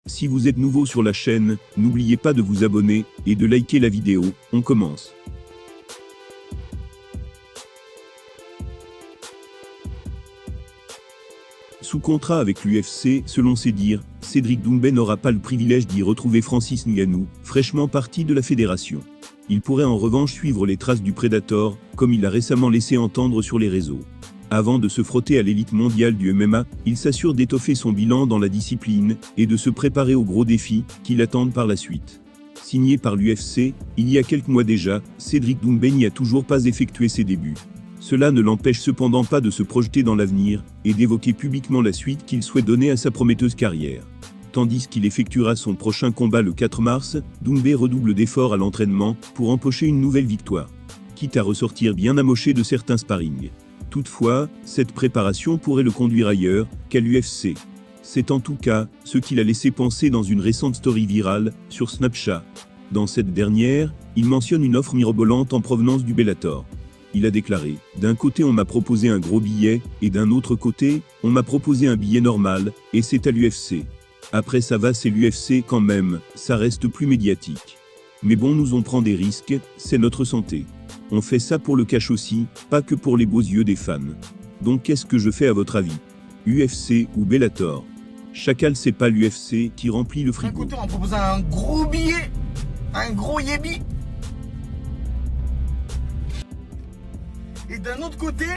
Si vous êtes nouveau sur la chaîne, n'oubliez pas de vous abonner et de liker la vidéo. On commence. Sous contrat avec l'UFC, selon ses dires, Cédric Doumbé n'aura pas le privilège d'y retrouver Francis Ngannou, fraîchement parti de la fédération. Il pourrait en revanche suivre les traces du Predator, comme il l'a récemment laissé entendre sur les réseaux. Avant de se frotter à l'élite mondiale du MMA, il s'assure d'étoffer son bilan dans la discipline et de se préparer aux gros défis qui l'attendent par la suite. Signé par l'UFC, il y a quelques mois déjà, Cédric Doumbé n'y a toujours pas effectué ses débuts. Cela ne l'empêche cependant pas de se projeter dans l'avenir et d'évoquer publiquement la suite qu'il souhaite donner à sa prometteuse carrière. Tandis qu'il effectuera son prochain combat le 4 mars, Doumbé redouble d'efforts à l'entraînement pour empocher une nouvelle victoire, quitte à ressortir bien amoché de certains sparring. Toutefois, cette préparation pourrait le conduire ailleurs qu'à l'UFC. C'est en tout cas ce qu'il a laissé penser dans une récente story virale sur Snapchat. Dans cette dernière, il mentionne une offre mirobolante en provenance du Bellator. Il a déclaré « D'un côté on m'a proposé un gros billet, et d'un autre côté, on m'a proposé un billet normal, et c'est à l'UFC. Après ça va, c'est l'UFC quand même, ça reste plus médiatique. Mais bon, nous on prend des risques, c'est notre santé. On fait ça pour le cash aussi, pas que pour les beaux yeux des fans. Donc qu'est-ce que je fais à votre avis? UFC ou Bellator? Chacal, c'est pas l'UFC qui remplit le frigo. D'un côté, on propose un gros billet, un gros yébi. Et d'un autre côté,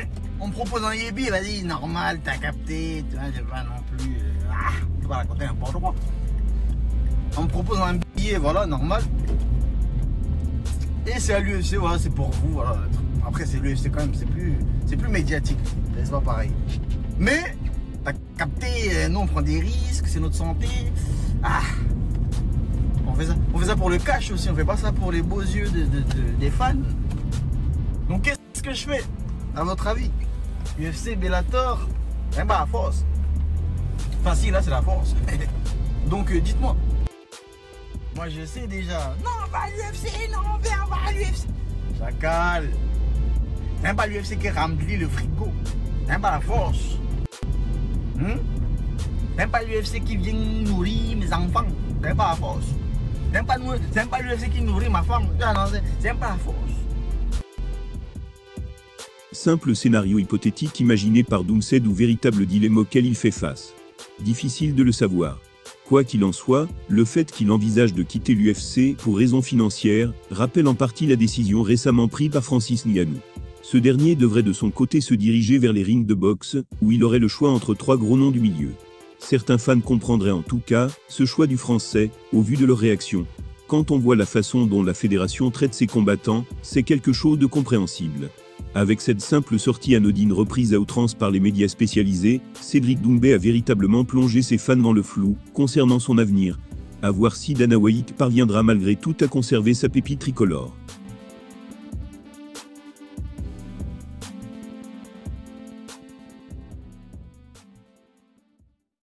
on propose un yébi, vas-y, normal, t'as capté, tu vois, j'ai pas non plus... tu vas raconter n'importe quoi. On me propose un billet, voilà, normal. Et c'est à l'UFC, voilà, c'est pour vous, voilà. Après, c'est l'UFC quand même, c'est plus médiatique, c'est pas pareil. Mais, t'as capté, nous on prend des risques, c'est notre santé. On fait ça pour le cash aussi, on fait pas ça pour les beaux yeux des fans. Donc qu'est-ce que je fais, à votre avis? UFC, Bellator, ben bah, la force. Enfin si, là c'est la force. Donc dites-moi. Moi je sais déjà. Non, on va à l'UFC, non, on va à l'UFC. Chacal. T'aimes pas l'UFC qui remplit le frigo. T'aimes pas la force. T'aimes pas l'UFC qui vient nourrir mes enfants. T'aimes pas la force. T'aimes pas l'UFC qui nourrit ma femme. T'aimes pas la force. Simple scénario hypothétique imaginé par Doomsed ou véritable dilemme auquel il fait face. Difficile de le savoir. Quoi qu'il en soit, le fait qu'il envisage de quitter l'UFC pour raisons financières rappelle en partie la décision récemment prise par Francis Ngannou. Ce dernier devrait de son côté se diriger vers les rings de boxe, où il aurait le choix entre trois gros noms du milieu. Certains fans comprendraient en tout cas ce choix du Français, au vu de leur réaction. Quand on voit la façon dont la fédération traite ses combattants, c'est quelque chose de compréhensible. Avec cette simple sortie anodine reprise à outrance par les médias spécialisés, Cédric Doumbé a véritablement plongé ses fans dans le flou concernant son avenir. À voir si Dana White parviendra malgré tout à conserver sa pépite tricolore.